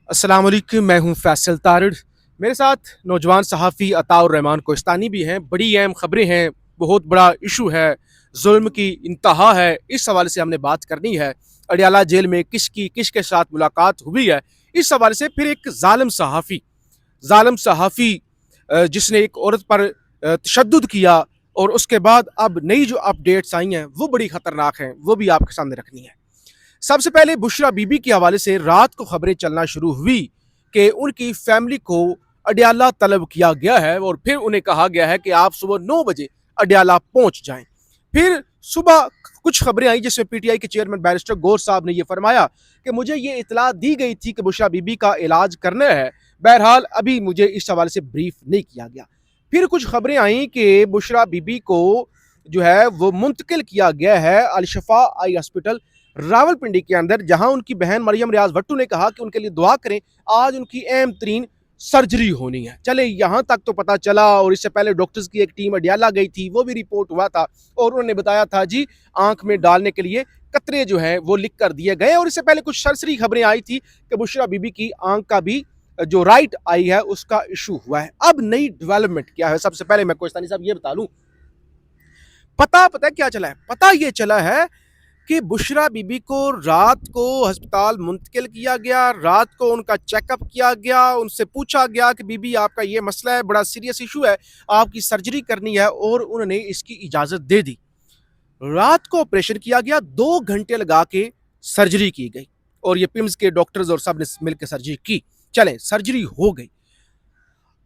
अस्सलाम वालेकुम, मैं हूं फैसल तारिड़। मेरे साथ नौजवान सहाफ़ी अताउर रहमान कोहिस्तानी भी हैं। बड़ी अहम खबरें हैं, बहुत बड़ा इशू है, जुल्म की इंतहा है। इस हवाले से हमने बात करनी है। अडियाला जेल में किसके साथ मुलाकात हुई है, इस हवाले से फिर एक जालिम सहाफ़ी जिसने एक औरत पर तशद्दुद किया, और उसके बाद अब नई जो अपडेट्स आई हैं वो बड़ी ख़तरनाक हैं, वो भी आपके सामने रखनी है। सबसे पहले बुशरा बीबी के हवाले से रात को खबरें चलना शुरू हुई कि उनकी फैमिली को अडियाला तलब किया गया है, और फिर उन्हें कहा गया है कि आप सुबह 9 बजे अडियाला पहुंच जाएं। फिर सुबह कुछ खबरें आई जिसमें पीटीआई के चेयरमैन बैरिस्टर गौर साहब ने यह फरमाया कि मुझे ये इतला दी गई थी कि बुशरा बीबी का इलाज करना है, बहरहाल अभी मुझे इस हवाले से ब्रीफ नहीं किया गया। फिर कुछ खबरें आई कि बुशरा बीबी को जो है वो मुंतकिल किया गया है अलशफा आई हॉस्पिटल रावलपिंडी के अंदर, जहां उनकी बहन मरियम रियाज भट्टू ने कहा कि उनके लिए दुआ करें, आज उनकी अहम तरीन सर्जरी होनी है। चले यहां तक तो पता चला, और इससे पहले डॉक्टर्स की एक टीम अडियाला गई थी, वो भी रिपोर्ट हुआ था, और उन्होंने बताया था जी आंख में डालने के लिए कतरे जो है वो लिख कर दिए गए। और इससे पहले कुछ सरसरी खबरें आई थी कि बुशरा बीबी की आंख का भी जो राइट आई है उसका इशू हुआ है। अब नई डेवलपमेंट क्या है, सबसे पहले मैं कोहिस्तानी साहब ये बता लूं, पता क्या चला है? पता ये चला है कि बुशरा बीबी को रात को अस्पताल मुंतकिल किया गया। रात को उनका चेकअप किया गया, उनसे पूछा गया कि बीबी आपका ये मसला है, बड़ा सीरियस इशू है, आपकी सर्जरी करनी है, और उन्होंने इसकी इजाज़त दे दी। रात को ऑपरेशन किया गया, 2 घंटे लगा के सर्जरी की गई, और ये पिम्स के डॉक्टर्स और सब ने मिलकर सर्जरी की। चले सर्जरी हो गई।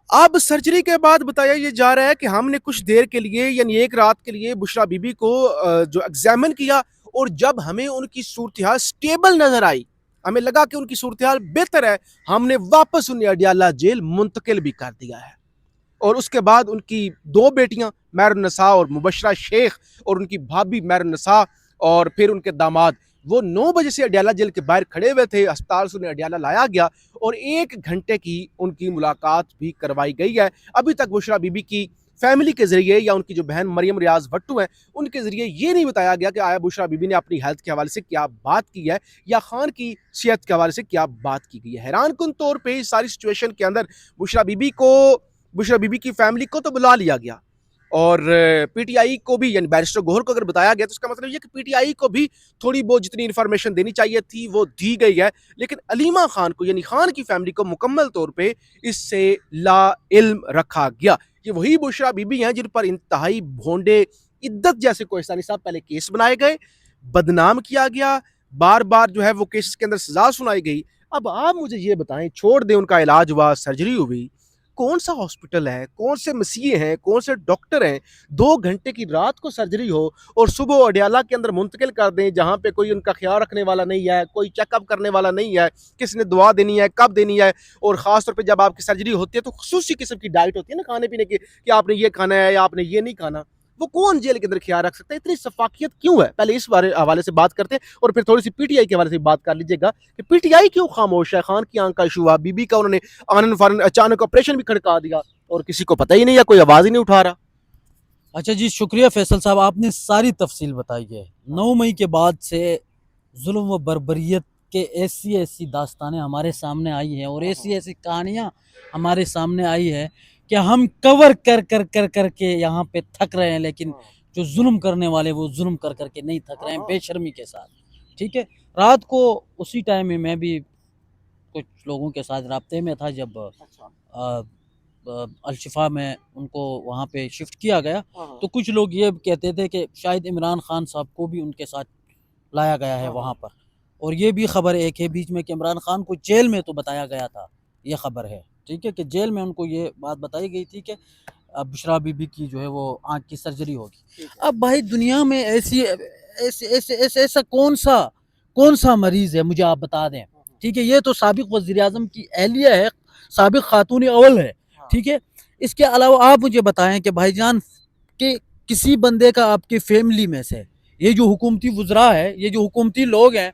अब सर्जरी के बाद बताया ये जा रहा है कि हमने कुछ देर के लिए यानी एक रात के लिए बुशरा बीबी को जो एग्जामिन किया, और जब हमें उनकी सूरत हाल स्टेबल नजर आई, हमें लगा कि उनकी सूरत हाल बेहतर है, हमने वापस उन्हें अडियाला जेल मुंतकिल भी कर दिया है। और उसके बाद उनकी 2 बेटियां महरुन्निसा और मुबशरा शेख, और उनकी भाभी महरुन्निसा, और फिर उनके दामाद, वो 9 बजे से अडियाला जेल के बाहर खड़े हुए थे। अस्पताल से उन्हें अडियाला लाया गया, और 1 घंटे की उनकी मुलाकात भी करवाई गई है। अभी तक बुशरा बीबी की फैमिली के जरिए या उनकी जो बहन मरियम रियाज भट्टू है उनके जरिए ये नहीं बताया गया कि आया बुशरा बीबी ने अपनी हेल्थ के हवाले से क्या बात की है, या खान की सेहत के हवाले से क्या बात की गई है। हैरान कुन तौर पर इस सारी सिचुएशन के अंदर बुशरा बीबी की फैमिली को तो बुला लिया गया, और पीटीआई को भी यानी बैरिस्टर गोहर को अगर बताया गया तो इसका मतलब ये कि पीटीआई को भी थोड़ी बहुत जितनी इन्फॉर्मेशन देनी चाहिए थी वो दी गई है। लेकिन अलीमा खान को यानी खान की फैमिली को मुकम्मल तौर पे इससे ला इल्म रखा गया। ये वही बुशरा बीबी हैं जिन पर इंतहाई भोंडे इद्दत जैसे कोहिस्तानी साहब पहले केस बनाए गए, बदनाम किया गया, बार बार जो है वो केस के अंदर सजा सुनाई गई। अब आप मुझे ये बताएं, छोड़ दें उनका इलाज हुआ, सर्जरी हुई, कौन सा हॉस्पिटल है, कौन से मसीहे हैं, कौन से डॉक्टर हैं, 2 घंटे की रात को सर्जरी हो और सुबह अडियाला के अंदर मुंतकिल कर दें, जहां पे कोई उनका ख्याल रखने वाला नहीं है, कोई चेकअप करने वाला नहीं है, किसने दुआ देनी है, कब देनी है। और खास तौर पे जब आपकी सर्जरी होती है तो खुसूसी किस्म की डाइट होती है ना खाने पीने की, कि आपने ये खाना है या आपने ये नहीं खाना। वो कौन जेल के अंदर ख्याल रख सकता है? इतनी सफाकियत क्यों है? पहले इस बारे हवाले से बात करते हैं, और फिर थोड़ी सी पीटीआई के हवाले से बात कर लीजिएगा कि पीटीआई क्यों खामोश है। खान की आंख का इशू हुआ, बीबी का उन्होंने आनन फानन अचानक ऑपरेशन भी खड़का दिया, और किसी को पता ही नहीं है, कोई आवाज ही नहीं उठा रहा। अच्छा जी, शुक्रिया फैसल साहब, आपने सारी तफसील बताई है। 9 मई के बाद से जुल्म व बर्बरियत के ऐसी ऐसी दास्तानें हमारे सामने आई हैं, और ऐसी ऐसी कहानियाँ हमारे सामने आई है कि हम कवर कर कर कर कर के यहाँ पे थक रहे हैं, लेकिन जो जुल्म करने वाले वो जुल्म कर कर के नहीं थक रहे हैं, बेशर्मी के साथ। ठीक है, रात को उसी टाइम में मैं भी कुछ लोगों के साथ राब्ते में था जब अलशिफा में उनको वहाँ पे शिफ्ट किया गया, तो कुछ लोग ये कहते थे कि शायद इमरान खान साहब को भी उनके साथ लाया गया है वहाँ पर। और ये भी खबर एक है बीच में कि इमरान खान को जेल में तो बताया गया था, ये खबर है, ठीक है, कि जेल में उनको ये बात बताई गई थी कि बुशरा बीबी की जो है वो आँख की सर्जरी होगी। अब भाई दुनिया में ऐसी ऐसे ऐसे ऐसे ऐसा कौन सा मरीज़ है, मुझे आप बता दें। ठीक है, ये तो साबिक वज़ीर आज़म की अहलिया है, साबिक खातून अव्वल है। ठीक है, इसके अलावा आप मुझे बताएं कि भाईजान कि किसी बंदे का आपकी फैमिली में से ये जो हुकूमती वज़रा है, ये जो हुकूमती लोग हैं,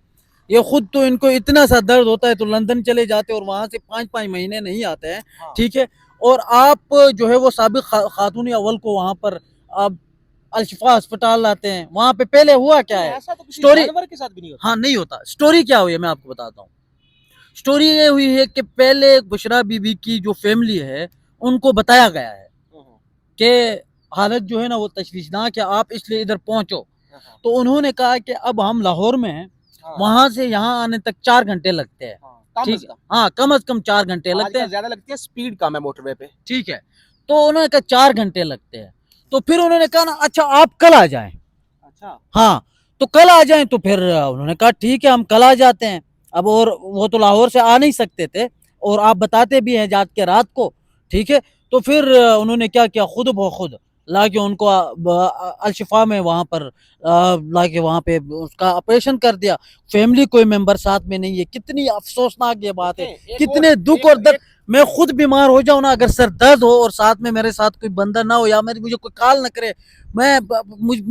ये खुद तो इनको इतना सा दर्द होता है तो लंदन चले जाते हैं और वहाँ से 5-5 महीने नहीं आते हैं। ठीक है, और आप जो है वो साबिक खातून अव्वल को वहाँ पर आप अलशिफा अस्पताल लाते हैं। वहाँ पे पहले हुआ क्या है, ऐसा तो किसी स्टोरी जानवर के साथ भी नहीं होता। हाँ नहीं होता। स्टोरी क्या हुई है मैं आपको बताता हूँ। स्टोरी ये हुई है कि पहले बुशरा बीबी की जो फैमिली है उनको बताया गया है कि हालत जो है ना वो तशवीशनाक है, आप इसलिए इधर पहुंचो। तो उन्होंने कहा कि अब हम लाहौर में हैं, वहां से यहाँ आने तक 4 घंटे लगते हैं। ठीक है, हाँ कम से कम 4 घंटे लगते हैं, ज्यादा लगती है, स्पीड कम है मोटरवे पे। ठीक है। तो उन्होंने कहा 4 घंटे लगते हैं। तो फिर उन्होंने कहा ना अच्छा आप कल आ जाएं। अच्छा, हाँ तो कल आ जाएं। तो फिर उन्होंने कहा ठीक है हम कल आ जाते हैं। अब और वो तो लाहौर से आ नहीं सकते थे, और आप बताते भी हैं जात के रात को, ठीक है। तो फिर उन्होंने क्या किया, खुद ब खुद लाके उनको अलशिफा में वहाँ पर लाके वहाँ पे उसका ऑपरेशन कर दिया। फैमिली कोई मेंबर साथ में नहीं है। कितनी अफसोसनाक ये बात है, कितने दुख और दर्द। मैं खुद बीमार हो जाऊं ना, अगर सर दर्द हो और साथ में मेरे साथ कोई बंदा ना हो या मुझे कोई कॉल न करे,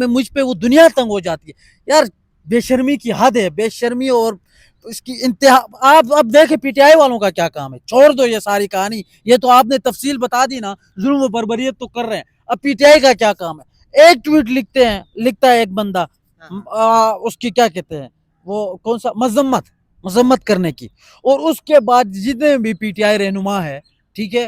मुझ पे वो दुनिया तंग हो जाती है यार। बेशर्मी की हद है, बेशर्मी और इसकी इंतहा। आप अब देखें पीटीआई वालों का क्या काम है, छोड़ दो ये सारी कहानी, ये तो आपने तफसील बता दी ना, जुल्म व बर्बरियत तो कर रहे हैं। अब पीटीआई का क्या काम है, एक ट्वीट लिखते हैं, लिखता है एक बंदा उसकी क्या कहते हैं वो कौन सा मजम्मत करने की, और उसके बाद जितने भी पीटीआई रहनुमा है, ठीक है,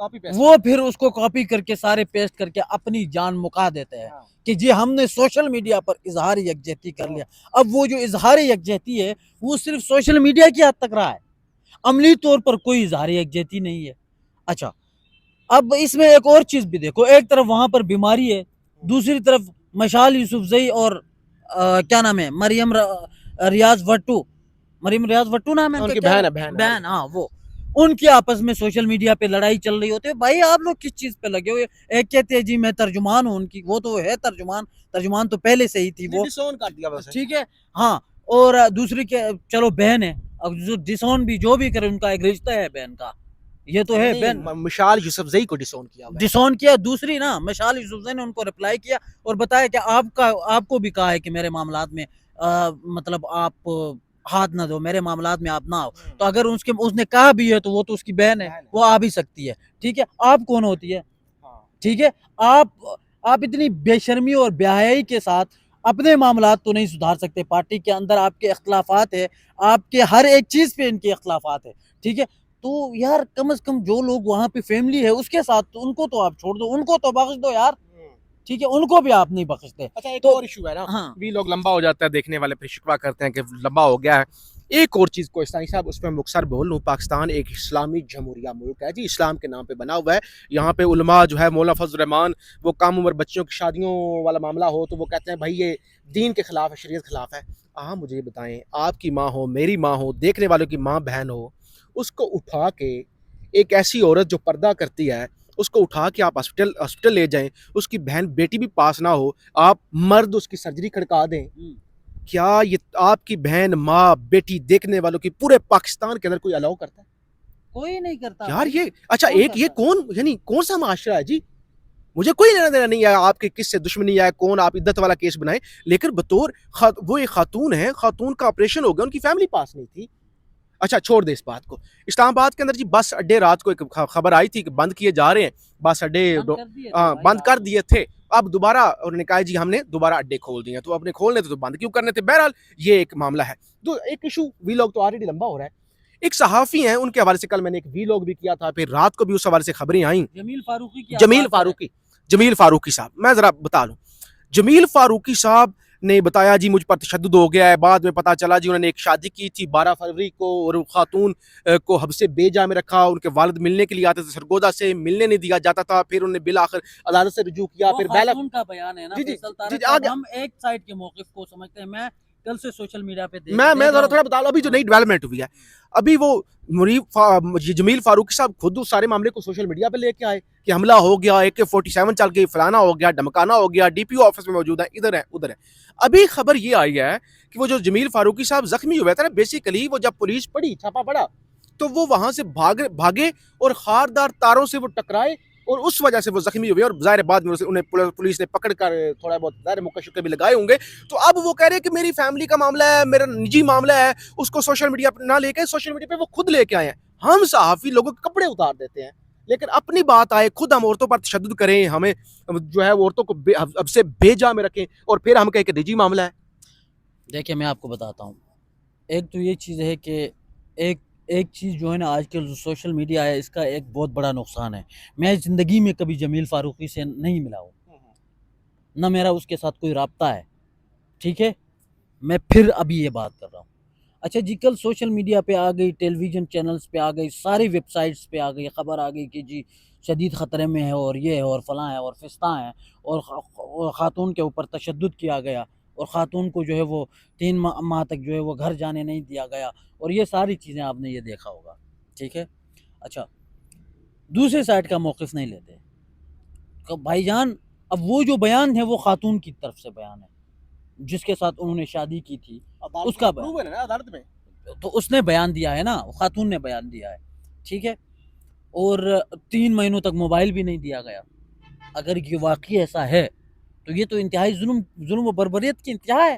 वो फिर उसको कॉपी करके सारे पेस्ट करके अपनी जान मुका देते हैं कि जी हमने सोशल मीडिया पर इजहार यकजहती कर लिया। अब वो जो इजहार यकजहती है वो सिर्फ सोशल मीडिया की हद तक रहा है, अमली तौर पर कोई इजहार यकजहती नहीं है। अच्छा, अब इसमें एक और चीज भी देखो, एक तरफ वहां पर बीमारी है, दूसरी तरफ मशाल यूसुफजई और क्या नाम है मरियम रियाज भट्टू नाम है उनकी क्या? बहन है, बहन, हाँ वो, उनकी आपस में सोशल मीडिया पे लड़ाई चल रही होती है। भाई आप लोग किस चीज पे लगे हुए? एक कहते हैं जी मैं तर्जुमान हूँ उनकी, वो तो है तर्जुमान तो पहले से ही थी वो, डिसोन कर दिया बस। ठीक है, हाँ। और दूसरी के चलो बहन है, अब जो डिसोन भी जो भी करे उनका एक रिश्ता है बहन का, ये तो है बहन। मशाल यूसुफजई को डिसोन किया हुआ है। डिसोन किया। दूसरी ना मशाल यूसुफजई ने उनको रिप्लाई किया और बताया कि आपको भी कहा है कि मेरे मामलात में मतलब आप हाथ ना दो, मेरे मामलात में आप ना आओ। तो अगर उसने कहा भी है तो वो तो उसकी बहन है, वो आ भी सकती है, ठीक है। आप कौन होती है, ठीक है। आप इतनी बेशर्मी और बेहयाई के साथ अपने मामलात तो नहीं सुधार सकते, पार्टी के अंदर आपके इख्तलाफात है, आपके हर एक चीज पे इनके इख्तलाफात है, ठीक है। तो यार कम से कम जो लोग वहाँ पे फैमिली है उसके साथ, तो उनको तो आप छोड़ दो, उनको तो बख्श दो यार, ठीक है, उनको भी आप नहीं बख्शते। अच्छा, एक तो और इशू है ना, हाँ, भी लोग लंबा हो जाता है, देखने वाले फिर शिकवा करते हैं कि लंबा हो गया है। एक और चीज़ कोहिस्तानी साहब, उस पर मुख्तसर बोल लूँ, पाकिस्तान एक इस्लामी जमहूरिया मुल्क है जी, इस्लाम के नाम पे बना हुआ है। यहाँ पे उलमा जो है, मौलाना फजल रहमान, वो कम उम्र बच्चों की शादियों वाला मामला हो तो वो कहते हैं भाई ये दीन के खिलाफ है, शरीयत खिलाफ है। आप मुझे ये बताएं, आपकी माँ हो, मेरी माँ हो, देखने वालों की माँ बहन हो, उसको उठा के एक ऐसी औरत जो पर्दा करती है, उसको उठा के आप हॉस्पिटल ले जाएं, उसकी बहन बेटी भी पास ना हो, आप मर्द उसकी सर्जरी खड़का दें, क्या ये आपकी बहन माँ बेटी देखने वालों की पूरे पाकिस्तान के अंदर कोई अलाउ करता है? कोई नहीं करता यार ये अच्छा, कौन एक ये करता कौन, यानी कौन सा माशरा है जी? मुझे कोई लेना देना नहीं है आपके किससे दुश्मनी है, कौन आप इद्दत वाला केस बनाए, लेकिन बतौर वो एक खातून है, खातून का ऑपरेशन हो गया, उनकी फैमिली पास नहीं थी। अच्छा छोड़ दे इस बात को। इस्लामाबाद के अंदर जी बस अड्डे रात को एक खबर आई थी कि बंद किए जा रहे हैं बस अड्डे, बंद कर दिए थे, अब दोबारा उन्होंने कहा जी हमने दोबारा अड्डे खोल दिए, तो अपने खोलने थे तो बंद क्यों करने थे? बहरहाल ये एक मामला है। तो एक इशू वीलॉग तो ऑलरेडी लंबा हो रहा है। एक सहाफ़ी हैं, उनके हवाले से कल मैंने एक वीलॉग भी किया था, फिर रात को भी उस हवाले से खबरें आई। जमील फारूकी साहब, मैं ज़रा बता लूँ, जमील फारूकी साहब ने बताया जी मुझ पर तशद्दुद हो गया है। बाद में पता चला जी उन्होंने एक शादी की थी 12 फरवरी को, और खातून को हब्से बेजा में रखा, उनके वालिद मिलने के लिए आते थे, सरगोदा से मिलने नहीं दिया जाता था, फिर उन्होंने बिल आखिर अदालत से रुजू किया। फिर खातून का बयान है ना जी, फैसल तारक जी, साहब, आगे हम एक साइड के मौक़िफ़ को समझते हैं। मैं कल से सोशल मीडिया पे मैं ज़रा थोड़ा बता लूँ, अभी जो नई डेवलपमेंट हुई है, अभी वो जमील फारूकी साहब खुद उस सारे मामले को सोशल मीडिया पे लेके आए कि हमला हो गया, AK-47 चल गई, फलाना हो गया, धमकाना हो गया, DPO ऑफिस में मौजूद है, इधर है उधर है। अभी खबर ये आई है कि वो जो जमील फारूकी साहब जख्मी हुए थे ना, बेसिकली वो जब पुलिस पड़ी, छापा पड़ा, तो वो वहां से भागे और खारदार तारों से वो टकराए, और उस वजह से वो जख्मी हुए, और ज़ाहिर बाद में उन्हें पुलिस ने पकड़ कर थोड़ा बहुत ज़ाहिर मुक्के शुक्के भी लगाए होंगे। तो अब वो कह रहे हैं कि मेरी फैमिली का मामला है, मेरा निजी मामला है, उसको सोशल मीडिया पर ना लेके सोशल मीडिया पे वो खुद लेके आए हैं। हम सहाफ़ी लोगों के कपड़े उतार देते हैं, लेकिन अपनी बात आए खुद हम औरतों पर तशद्दुद करें, हमें जो है औरतों को अब से बेजा में रखें, और फिर हम कहें कि निजी मामला है। देखिए मैं आपको बताता हूँ, एक तो ये चीज़ है कि एक ایک چیز جو ہے نا آج کل جو سوشل میڈیا ہے اس کا ایک بہت بڑا نقصان ہے. میں زندگی میں کبھی جمیل فاروقی سے نہیں ملا ہوں, نہ میرا اس کے ساتھ کوئی رابطہ ہے, ٹھیک ہے. میں پھر ابھی یہ بات کر رہا ہوں. اچھا جی, کل سوشل میڈیا پہ آ گئی, ٹیلی ویژن چینلز پہ آ گئی, ساری ویب سائٹس پہ آ گئی, خبر آ گئی کہ جی شدید خطرے میں ہے اور یہ ہے اور فلاں ہے اور فستاں ہے, اور خاتون کے اوپر تشدد کیا گیا, اور خاتون کو جو ہے وہ 3 ماہ تک جو ہے وہ گھر جانے نہیں دیا گیا, اور یہ ساری چیزیں آپ نے یہ دیکھا ہوگا, ٹھیک ہے. اچھا, دوسرے سائڈ کا موقف نہیں لیتے کہ بھائی جان اب وہ جو بیان ہے وہ خاتون کی طرف سے بیان ہے جس کے ساتھ انہوں نے شادی کی تھی, اس کا بیان, عدالت میں تو اس نے بیان دیا ہے نا, خاتون نے بیان دیا ہے, ٹھیک ہے. اور 3 مہینوں تک موبائل بھی نہیں دیا گیا. اگر یہ واقعی ایسا ہے تو یہ تو انتہائی ظلم و بربریت کی انتہا ہے.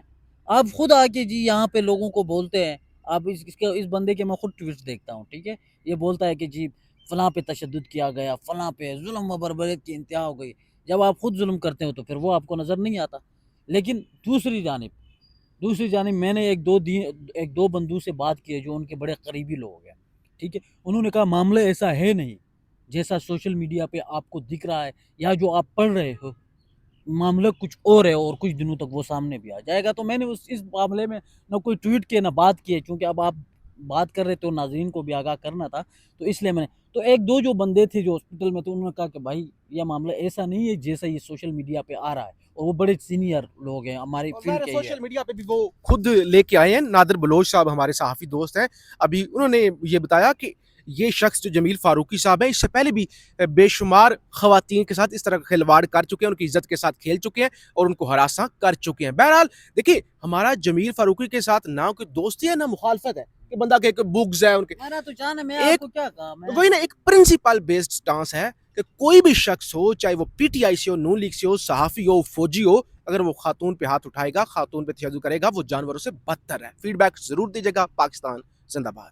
آپ خود آ کے جی یہاں پہ لوگوں کو بولتے ہیں, آپ اس بندے کے میں خود ٹویٹس دیکھتا ہوں, ٹھیک ہے, یہ بولتا ہے کہ جی فلاں پہ تشدد کیا گیا, فلاں پہ ظلم و بربریت کی انتہا ہو گئی. جب آپ خود ظلم کرتے ہو تو پھر وہ آپ کو نظر نہیں آتا. لیکن دوسری جانب میں نے ایک دو بندوں سے بات کی ہے جو ان کے بڑے قریبی لوگ ہیں, ٹھیک ہے. انہوں نے کہا معاملہ ایسا ہے نہیں جیسا سوشل میڈیا پہ آپ کو دکھ رہا ہے یا جو آپ پڑھ رہے ہو, معاملہ کچھ اور ہے اور کچھ دنوں تک وہ سامنے بھی آ جائے گا. تو میں نے اس معاملے میں نہ کوئی ٹویٹ کیا نہ بات کی ہے, چونکہ اب آپ بات کر رہے تھے اور ناظرین کو بھی آگاہ کرنا تھا, تو اس لیے میں نے, تو ایک دو جو بندے تھے جو ہاسپٹل میں تھے انہوں نے کہا کہ بھائی یہ معاملہ ایسا نہیں ہے جیسا یہ سوشل میڈیا پہ آ رہا ہے, اور وہ بڑے سینئر لوگ ہیں ہماری فیلڈ کے. سوشل میڈیا پہ بھی وہ خود لے کے آئے ہیں. نادر بلوچ صاحب ہمارے صحافی دوست ہیں, ابھی انہوں نے یہ بتایا کہ یہ شخص جو جمیل فاروقی صاحب ہیں اس سے پہلے بھی بے شمار خواتین کے ساتھ اس طرح کا کھلواڑ کر چکے ہیں, ان کی عزت کے ساتھ کھیل چکے ہیں اور ان کو ہراساں کر چکے ہیں. بہرحال دیکھیے, ہمارا جمیل فاروقی کے ساتھ نہ کوئی دوستی ہے نہ مخالفت ہے, کہ بندہ کہ بگز ہے ان کے, میرا تو جان ہے, میں آپ کو کیا کہا, وہی نا ایک پرنسپل بیسڈ سٹانس ہے کہ کوئی بھی شخص ہو, چاہے وہ پی ٹی آئی سے ہو, نون لیگ سے ہو, صحافی ہو, فوجی ہو, اگر وہ خاتون پہ ہاتھ اٹھائے گا, خاتون پہ تشدد کرے گا, وہ جانوروں سے بدتر ہے. فیڈ بیک ضرور دیجیے گا. پاکستان زندہ باد.